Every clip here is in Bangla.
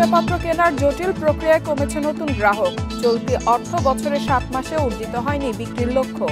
সঞ্চয়পত্র কেনার জটিল প্রক্রিয়ায় কমেছে নতুন গ্রাহক। চলতি অর্থ বছরে 7 মাসে অর্জিত হয়নি বিক্রির লক্ষ্য।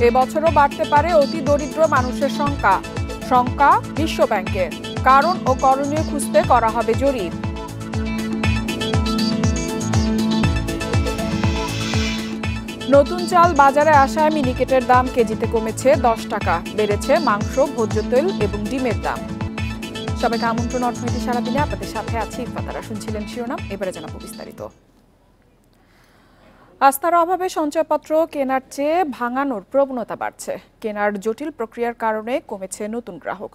এবছরও বাড়তে পারে অতি দরিদ্র মানুষের সংখ্যা বিশ্ব ব্যাংকের। কারণ ও করণীয় খুঁজতে করা হবে জরিপ। নতুন চাল বাজারে আসায় মিনিকেটের দাম কেজিতে কমেছে 10 টাকা। বেড়েছে মাংস, ভোজ্য তেল এবং ডিমের দাম। সবাইকে আমন্ত্রণ অর্থনীতি সারাদিনে, আপনাদের সাথে আছি ইফাতারা। শুনছিলেন শিরোনাম, এবারে জানাবো বিস্তারিত। আস্থার অভাবে সঞ্চয়পত্র কেনার চেয়ে ভাঙানোর প্রবণতা বাড়ছে। কেনার জটিল প্রক্রিয়ার কারণে কমেছে নতুন গ্রাহক।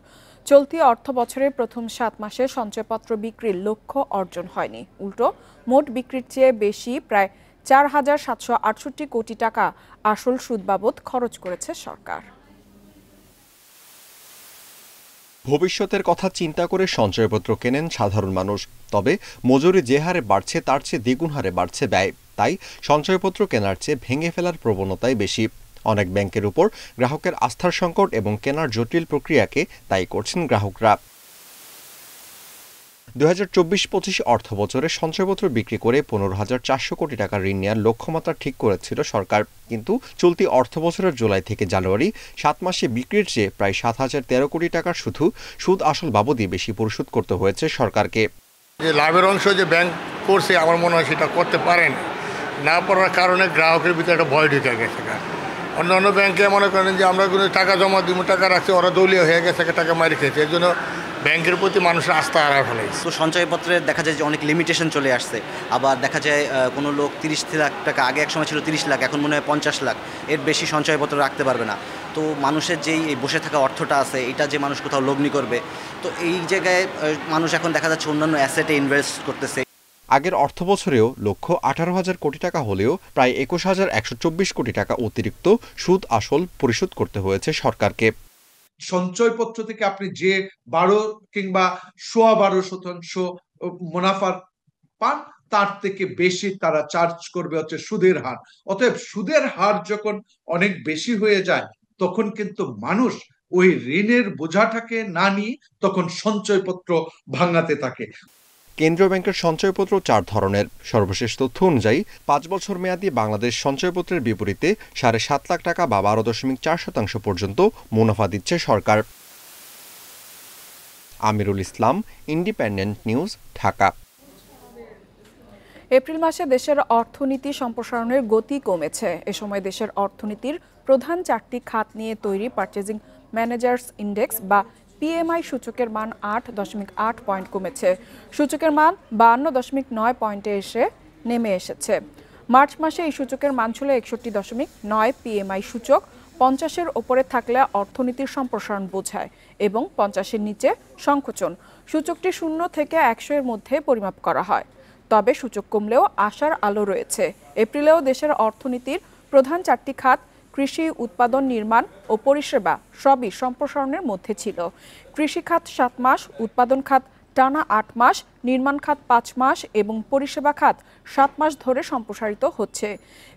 চলতি অর্থ বছরের প্রথম 7 মাসে সঞ্চয়পত্র বিক্রির লক্ষ্য অর্জন হয়নি। উল্টো মোট বিক্রির চেয়ে বেশি প্রায় 4,768 কোটি টাকা আসল সুদ বাবদ খরচ করেছে সরকার। ভবিষ্যতের কথা চিন্তা করে সঞ্চয়পত্র কেনেন সাধারণ মানুষ। তবে মজুরি যে হারে বাড়ছে তার চেয়ে দ্বিগুণ হারে বাড়ছে ব্যয়। তাই সঞ্চয়পত্র কেনার চেয়ে ভেঙে ফেলার প্রবণতাই বেশি। অনেক ব্যাংকের উপর গ্রাহকের আস্থার সংকট এবং কেনার জটিল প্রক্রিয়াকে দায়ী করছেন গ্রাহকরা। 2024-25 অর্থ বছরে সঞ্চয়পত্র বিক্রি করে 15,400 কোটি টাকা ঋণ নেওয়ার লক্ষ্যমাত্রা ঠিক করেছিল সরকার। কিন্তু চলতি অর্থ বছরের জুলাই থেকে জানুয়ারি 7 মাসে বিক্রির চেয়ে প্রায় 7,013 কোটি টাকার শুধু সুদ আসল বাবদই বেশি পরিশোধ করতে হয়েছে সরকারকে। যে লাভের অংশ যে ব্যাংক করছে, আমার মনে হয় সেটা করতে পারেন না পারার কারণে গ্রাহকের ভিতরে একটা ভয় ঢুকে গেছে। অন্য ব্যাংকে মনে করেন যে আমরা কোনো টাকা জমা দিব, টাকা রাখছি, ওরা দলীয় হয়ে গেছে, টাকা মারি খেয়েছে। এর জন্য ব্যাংকের প্রতি মানুষের আস্থা হারায় ফেলেছে। তো সঞ্চয়পত্রে দেখা যায় যে অনেক লিমিটেশন চলে আসছে। আবার দেখা যায় কোনো লোক 30 লাখ টাকা, আগে এক সময় ছিল 30 লাখ, এখন মনে হয় 50 লাখ, এর বেশি সঞ্চয়পত্র রাখতে পারবে না। তো মানুষের যেই বসে থাকা অর্থটা আছে, এটা যে মানুষ কোথাও লগ্নি করবে, তো এই জায়গায় মানুষ এখন দেখা যাচ্ছে অন্যান্য অ্যাসেটে ইনভেস্ট করতেছে। আগের অর্থ বছরেও লক্ষ্য 18,000 কোটি টাকা হলেও প্রায় 21,124 কোটি টাকা অতিরিক্ত সুদ আসল পরিশোধ করতে হয়েছে সরকারকে। সঞ্চয়পত্র থেকে আপনি যে 12 কিংবা 12.25% মুনাফা পান, তার থেকে বেশি তারা চার্জ করবে হচ্ছে সুদের হার। অতএব সুদের হার যখন অনেক বেশি হয়ে যায়, তখন কিন্তু মানুষ ওই ঋণের বোঝাটাকে না নিয়ে তখন সঞ্চয়পত্র ভাঙাতে থাকে। কেন্দ্রীয় ব্যাংকের সঞ্চয়পত্র 4 ধরনের। সর্বশেষ তথ্য অনুযায়ী 5 বছর মেয়াদী বাংলাদেশ সঞ্চয়পত্রের বিপরীতে 7.5 লাখ টাকা বা 12.4% পর্যন্ত মুনাফা দিচ্ছে সরকার। Amirul Islam, independent news, Dhaka. April মাসে দেশের অর্থনীতি সম্প্রসারণের গতি কমেছে। এ সময় দেশের অর্থনীতির প্রধান 4টি খাত নিয়ে তৈরি পারচেজিং ম্যানেজার্স ইন্ডেক্স বা পিএমআই সূচকের মান 8.8 পয়েন্ট কমেছে। সূচকের মান 52.9 পয়েন্টে নেমে এসেছে। মার্চ মাসে এই সূচকের মান ছিল 61.9। পিএমআই সূচক 50-এর ওপরে থাকলে অর্থনীতির সম্প্রসারণ বোঝায় এবং 50-এর নিচে সংকোচন। সূচকটি 0 থেকে 100-এর মধ্যে পরিমাপ করা হয়। তবে সূচক কমলেও আশার আলো রয়েছে। এপ্রিলেও দেশের অর্থনীতির প্রধান 4টি খাত কৃষি, উৎপাদন, নির্মাণ ও পরিষেবা সবই সম্প্রসারণের মধ্যে ছিল। কৃষি খাত 7 মাস, উৎপাদন খাত টানা 8 মাস, নির্মাণ খাত 5 মাস এবং পরিষেবা খাত 7 মাস ধরে সম্প্রসারিত হচ্ছে।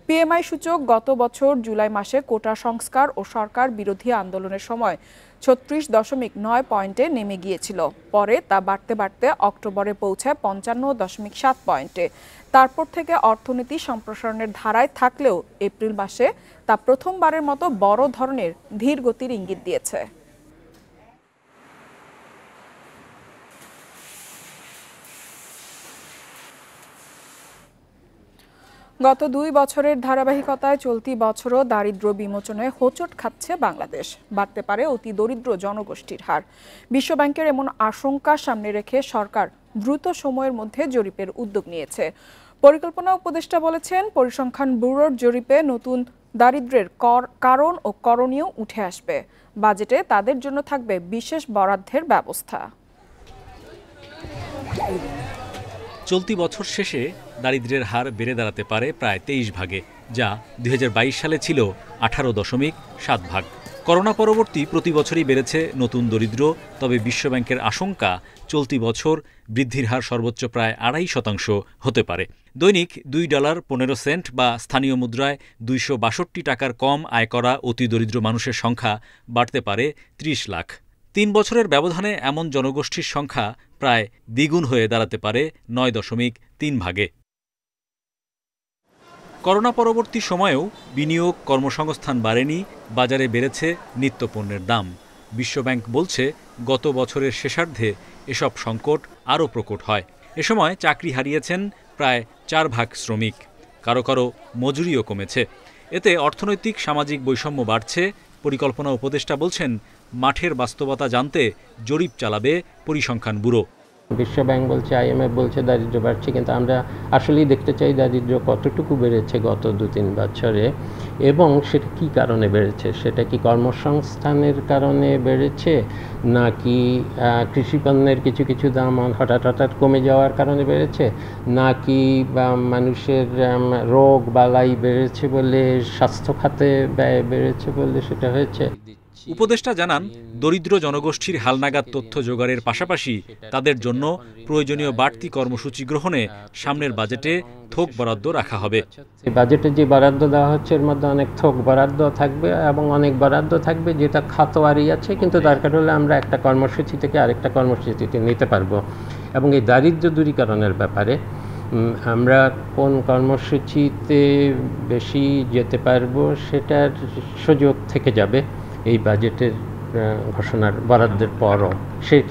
পিএমআই সূচক গত বছর জুলাই মাসে কোটা সংস্কার ও সরকার বিরোধী আন্দোলনের সময় 36.9 পয়েন্টে নেমে গিয়েছিল। পরে তা বাড়তে বাড়তে অক্টোবরে পৌঁছায় 55.7 পয়েন্টে। তারপর থেকে অর্থনীতি সম্প্রসারণের ধারায় থাকলেও এপ্রিল মাসে তা প্রথমবারের মতো বড় ধরনের ধীর গতির ইঙ্গিত দিয়েছে। গত 2 বছরের ধারাবাহিকতায় চলতি বছরও দারিদ্র্য বিমোচনে হোঁচট খাচ্ছে বাংলাদেশ। বাড়তে পারে অতি দরিদ্র জনগোষ্ঠীর হার। বিশ্বব্যাংকের এমন আশঙ্কা সামনে রেখে সরকার দ্রুত সময়ের মধ্যে জরিপের উদ্যোগ নিয়েছে। পরিকল্পনা উপদেষ্টা বলেছেন, পরিসংখ্যান ব্যুরোর জরিপে নতুন দারিদ্র্যের কারণ ও করণীয় উঠে আসবে। বাজেটে তাদের জন্য থাকবে বিশেষ বরাদ্দের ব্যবস্থা। চলতি বছর শেষে দারিদ্র্যের হার বেড়ে দাঁড়াতে পারে প্রায় 23 ভাগে, যা 2022 সালে ছিল 18.7 ভাগ। করোনা পরবর্তী প্রতি বছরই বেড়েছে নতুন দরিদ্র, তবে বিশ্বব্যাংকের আশঙ্কা চলতি বছর বৃদ্ধির হার সর্বোচ্চ প্রায় 2.5% হতে পারে। দৈনিক $2.15 বা স্থানীয় মুদ্রায় 262 টাকার কম আয় করা অতি দরিদ্র মানুষের সংখ্যা বাড়তে পারে 30 লাখ। 3 বছরের ব্যবধানে এমন জনগোষ্ঠীর সংখ্যা প্রায় দ্বিগুণ হয়ে দাঁড়াতে পারে 9.3 ভাগে। করোনা পরবর্তী সময়েও বিনিয়োগ, কর্মসংস্থান বাড়েনি, বাজারে বেড়েছে নিত্যপণ্যের দাম। বিশ্বব্যাংক বলছে গত বছরের শেষার্ধে এসব সংকট আরও প্রকট হয়। এ সময় চাকরি হারিয়েছেন প্রায় 4 ভাগ শ্রমিক, কারো কারো মজুরিও কমেছে। এতে অর্থনৈতিক সামাজিক বৈষম্য বাড়ছে। পরিকল্পনা উপদেষ্টা বলছেন মাঠের বাস্তবতা জানতে জরিপ চালাবে পরিসংখ্যান ব্যুরো। বিশ্বব্যাংক বলছে, IMF বলছে দারিদ্র্য বাড়ছে, কিন্তু আমরা আসলেই দেখতে চাই দারিদ্র্য কতটুকু বেড়েছে গত 2-3 বছরে এবং সেটা কী কারণে বেড়েছে। সেটা কি কর্মসংস্থানের কারণে বেড়েছে, নাকি কৃষিপণ্যের কিছু কিছু দাম হঠাৎ কমে যাওয়ার কারণে বেড়েছে, নাকি মানুষের রোগ বালাই বেড়েছে বলে, স্বাস্থ্য খাতে ব্যয় বেড়েছে বলে সেটা হয়েছে। উপদেষ্টা জানান, দরিদ্র জনগোষ্ঠীর হালনাগাদ তথ্য জোগাড়ের পাশাপাশি তাদের জন্য প্রয়োজনীয় বাড়তি কর্মসূচি গ্রহণে সামনের বাজেটে থোক বরাদ্দ রাখা হবে। বাজেটে যে বরাদ্দ দেওয়া হচ্ছে এর মধ্যে অনেক থোক বরাদ্দ থাকবে এবং অনেক বরাদ্দ থাকবে যেটা খাতোয়ারি আছে, কিন্তু দরকার হলে আমরা একটা কর্মসূচি থেকে আরেকটা কর্মসূচিতে নিতে পারবো। এবং এই দারিদ্র্য দূরীকরণের ব্যাপারে আমরা কোন কর্মসূচিতে বেশি যেতে পারবো সেটার সুযোগ থেকে যাবে এই বাজেটের ঘোষণার বরাদ্দের পরও।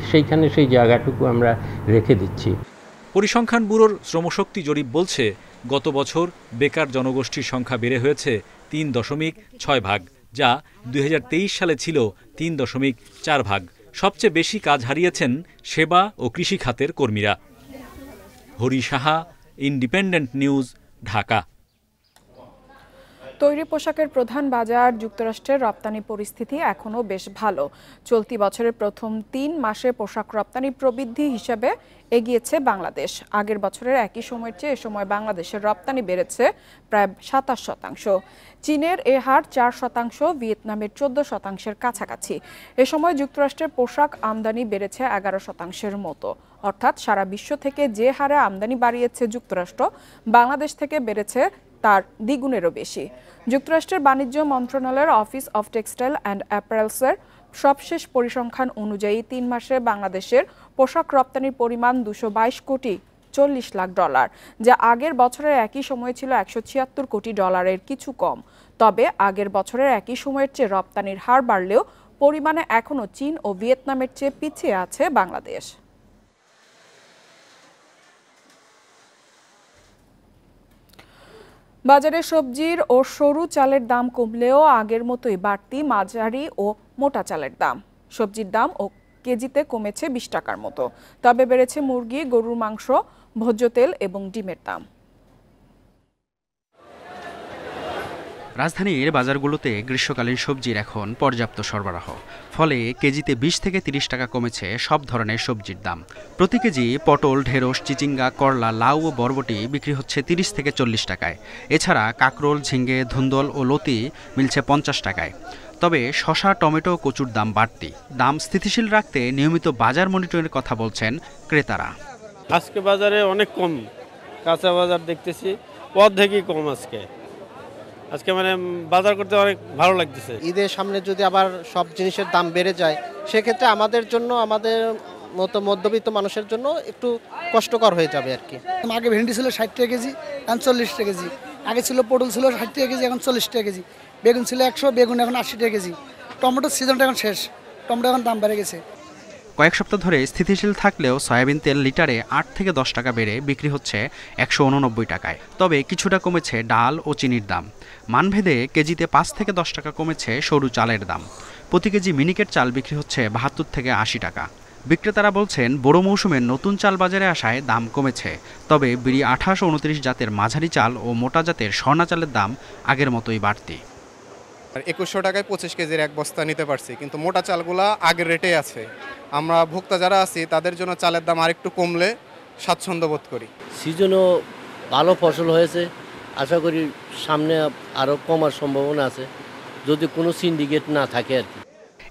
সেইখানে সেই জায়গাটুকু আমরা রেখে দিচ্ছি। পরিসংখ্যান ব্যুরোর শ্রমশক্তি জরিপ বলছে গত বছর বেকার জনগোষ্ঠীর সংখ্যা বেড়ে হয়েছে 3.6 ভাগ, যা 2023 সালে ছিল 3.4 ভাগ। সবচেয়ে বেশি কাজ হারিয়েছেন সেবা ও কৃষি খাতের কর্মীরা। Hari Saha, independent news, Dhaka. তৈরি পোশাকের প্রধান বাজার যুক্তরাষ্ট্রের রপ্তানি পরিস্থিতি এখনও বেশ ভালো। চলতি বছরের প্রথম 3 মাসে পোশাক রপ্তানি প্রবৃদ্ধি হিসেবে এগিয়েছে বাংলাদেশ। আগের বছরের একই সময়ের চেয়ে এ সময় বাংলাদেশের রপ্তানি বেড়েছে প্রায় 27%। চীনের এ হার 4%, ভিয়েতনামের 14%-এর কাছাকাছি। এ সময় যুক্তরাষ্ট্রের পোশাক আমদানি বেড়েছে 11%-এর মতো। অর্থাৎ সারা বিশ্ব থেকে যে হারে আমদানি বাড়িয়েছে যুক্তরাষ্ট্র, বাংলাদেশ থেকে বেড়েছে তার দ্বিগুণেরও বেশি। যুক্তরাষ্ট্রের বাণিজ্য মন্ত্রণালয়ের অফিস অফ টেক্সটাইল অ্যান্ড অ্যাপারেলসের সবশেষ পরিসংখ্যান অনুযায়ী 3 মাসে বাংলাদেশের পোশাক রপ্তানির পরিমাণ $222.40 লাখ, যা আগের বছরের একই সময়ে ছিল $176 কোটি, কিছু কম। তবে আগের বছরের একই সময়ের চেয়ে রপ্তানির হার বাড়লেও পরিমাণে এখনও চীন ও ভিয়েতনামের চেয়ে পিছিয়ে আছে বাংলাদেশ। বাজারে সবজির ও সরু চালের দাম কমলেও আগের মতোই বাড়তি মাঝারি ও মোটা চালের দাম। সবজির দাম ও কেজিতে কমেছে 20 টাকার মতো, তবে বেড়েছে মুরগি, গরুর মাংস, ভোজ্য তেল এবং ডিমের দাম। রাজধানীর বাজারগুলোতে গ্রীষ্মকালীন সবজির এখন পর্যাপ্ত সরবরাহ, ফলে কেজিতে 20 থেকে 30 টাকা কমেছে সব ধরনের সবজির দাম। প্রতি কেজি পটল, ঢেঁড়স, চিচিঙ্গা, করলা, লাউ ও বরবটি বিক্রি হচ্ছে 30 থেকে 40 টাকায়। এছাড়া কাঁকরোল, ঝিঙ্গে, ধুন্দল ও লতি মিলছে 50 টাকায়। তবে শসা, টমেটো, কচুর দাম বাড়তি। দাম স্থিতিশীল রাখতে নিয়মিত বাজার মনিটরিংয়ের কথা বলছেন ক্রেতারা। আজকে বাজারে অনেক কম, কাঁচা বাজার দেখতেছি অর্ধেকই কম। আজকে মানে বাজার করতে অনেক ভালো লাগতেছে। ঈদের সামনে যদি আবার সব জিনিসের দাম বেড়ে যায়, সেক্ষেত্রে আমাদের জন্য, আমাদের মতো মধ্যবিত্ত মানুষের জন্য একটু কষ্টকর হয়ে যাবে আর কি। আগে ভেন্ডি ছিল 60 টাকা কেজি, এখন 40 টাকা কেজি। আগে ছিল পটল ছিল 60 টাকা কেজি, এখন 40 টাকা কেজি। বেগুন ছিল 100, বেগুন এখন 80 টাকা কেজি। টমেটোর সিজনটা এখন শেষ, টমেটো এখন দাম বেড়ে গেছে। কয়েক সপ্তাহ ধরে স্থিতিশীল থাকলেও সয়াবিন তেল লিটারে 8 থেকে 10 টাকা বেড়ে বিক্রি হচ্ছে 189 টাকায়। তবে কিছুটা কমেছে ডাল ও চিনির দাম। মানভেদে কেজিতে 5 থেকে 10 টাকা কমেছে সরু চালের দাম। প্রতি কেজি মিনিকেট চাল বিক্রি হচ্ছে 72 থেকে 80 টাকা। বিক্রেতারা বলছেন বড় মৌসুমে নতুন চাল বাজারে আসায় দাম কমেছে। তবে বিড়ি 28 ও 29 জাতের মাঝারি চাল ও মোটা জাতের স্বর্ণা চালের দাম আগের মতোই বাড়তি। 2100 টাকায় 25 কেজির এক বস্তা নিতে পারছি, কিন্তু মোটা চালগুলা আগের রেটে আছে। আমরা ভোক্তা যারা আছি তাদের জন্য চালের দাম আরেকটু কমলে স্বাচ্ছন্দ্য বোধ করি। সিজনও ভালো ফসল হয়েছে, আশা করি সামনে আরও কমার সম্ভাবনা আছে যদি কোনো সিন্ডিকেট না থাকে আর কি।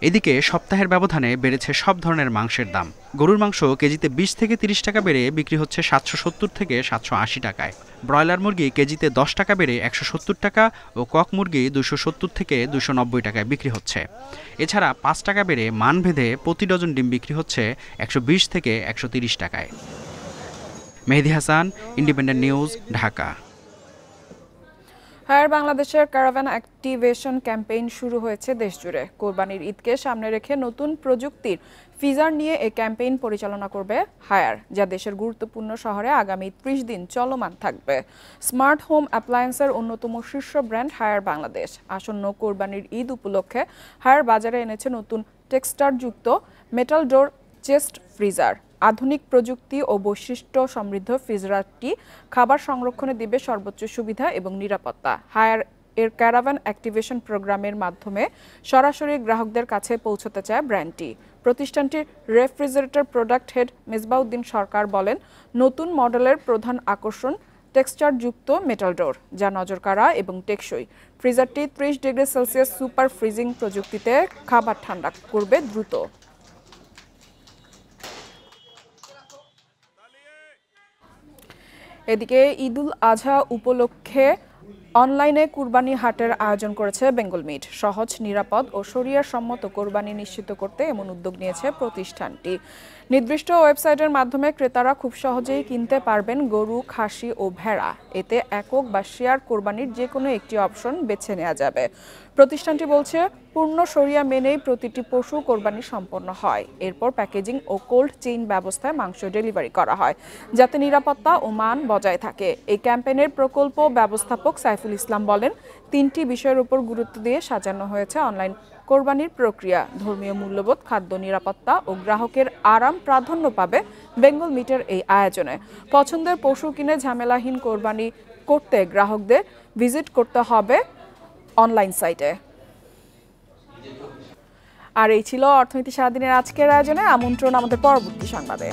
এদিকে সপ্তাহের ব্যবধানে বেড়েছে সব ধরনের মাংসের দাম। গরুর মাংস কেজিতে 20 থেকে 30 টাকা বেড়ে বিক্রি হচ্ছে 770 থেকে 780 টাকায়। ব্রয়লার মুরগি কেজিতে 10 টাকা বেড়ে 170 টাকা ও কক মুরগি 270 থেকে 290 টাকায় বিক্রি হচ্ছে। এছাড়া 5 টাকা বেড়ে মানভেদে প্রতি ডজন ডিম বিক্রি হচ্ছে 120 থেকে 130 টাকায়। Mehedi Hasan, independent news, Dhaka. Haier বাংলাদেশের ক্যারাভান অ্যাক্টিভেশন ক্যাম্পেইন শুরু হয়েছে দেশজুড়ে। কোরবানির ঈদকে সামনে রেখে নতুন প্রযুক্তির ফিজার নিয়ে এই ক্যাম্পেইন পরিচালনা করবে হায়ার, যা দেশের গুরুত্বপূর্ণ শহরে আগামী 30 দিন চলমান থাকবে। স্মার্ট হোম অ্যাপ্লায়েন্সের অন্যতম শীর্ষ ব্র্যান্ড হায়ার বাংলাদেশ আসন্ন কোরবানির ঈদ উপলক্ষে হায়ার বাজারে এনেছে নতুন টেক্সচারযুক্ত মেটাল ডোর চেস্ট ফ্রিজার। আধুনিক প্রযুক্তি ও বৈশিষ্ট্য সমৃদ্ধ ফ্রিজারটি খাবার সংরক্ষণে দিবে সর্বোচ্চ সুবিধা এবং নিরাপত্তা। হায়ার এর ক্যারাভান অ্যাক্টিভেশন প্রোগ্রামের মাধ্যমে সরাসরি গ্রাহকদের কাছে পৌঁছতে চায় ব্র্যান্ডটি। প্রতিষ্ঠানটির রেফ্রিজারেটর প্রোডাক্ট হেড মেজবাউদ্দিন সরকার বলেন, নতুন মডেলের প্রধান আকর্ষণ টেক্সচারযুক্ত মেটাল ডোর, যা নজরকাড়া এবং টেকসই। ফ্রিজারটি 30 ডিগ্রি সেলসিয়াস সুপার ফ্রিজিং প্রযুক্তিতে খাবার ঠান্ডা করবে দ্রুত। এদিকে ঈদুল আজহা উপলক্ষে অনলাইনে কুরবানি হাটের আয়োজন করেছে বেঙ্গল মিট। সহজ, নিরাপদ ও শরিয়া সম্মত কোরবানি নিশ্চিত করতে এমন উদ্যোগ নিয়েছে প্রতিষ্ঠানটি। নির্দিষ্ট ওয়েবসাইটের মাধ্যমে ক্রেতারা খুব সহজেই কিনতে পারবেন গরু, খাসি ও ভেড়া। এতে একক বা শেয়ার কোরবানির যে কোনো একটি অপশন বেছে নেওয়া যাবে। প্রতিষ্ঠানটি বলছে, পূর্ণ শরিয়া মেনেই প্রতিটি পশু কোরবানি সম্পন্ন হয়। এরপর প্যাকেজিং ও কোল্ড চেইন ব্যবস্থায় মাংস ডেলিভারি করা হয়, যাতে নিরাপত্তা ও মান বজায় থাকে। এই ক্যাম্পেইনের প্রকল্প ব্যবস্থাপক সাইফুল ইসলাম বলেন, 3টি বিষয়ের উপর গুরুত্ব দিয়ে সাজানো হয়েছে অনলাইন কোরবানির প্রক্রিয়া। ধর্মীয় মূল্যবোধ, খাদ্য নিরাপত্তা ও গ্রাহকের আরাম প্রাধান্য পাবে বেঙ্গল মিটের এই আয়োজনে। পছন্দের পশু কিনে ঝামেলাহীন কোরবানি করতে গ্রাহকদের ভিজিট করতে হবে অনলাইন সাইটে। আর এই ছিল অর্থনীতি সারাদিনের আজকের আয়োজনে। আমন্ত্রণ আমাদের পরবর্তী সংবাদে।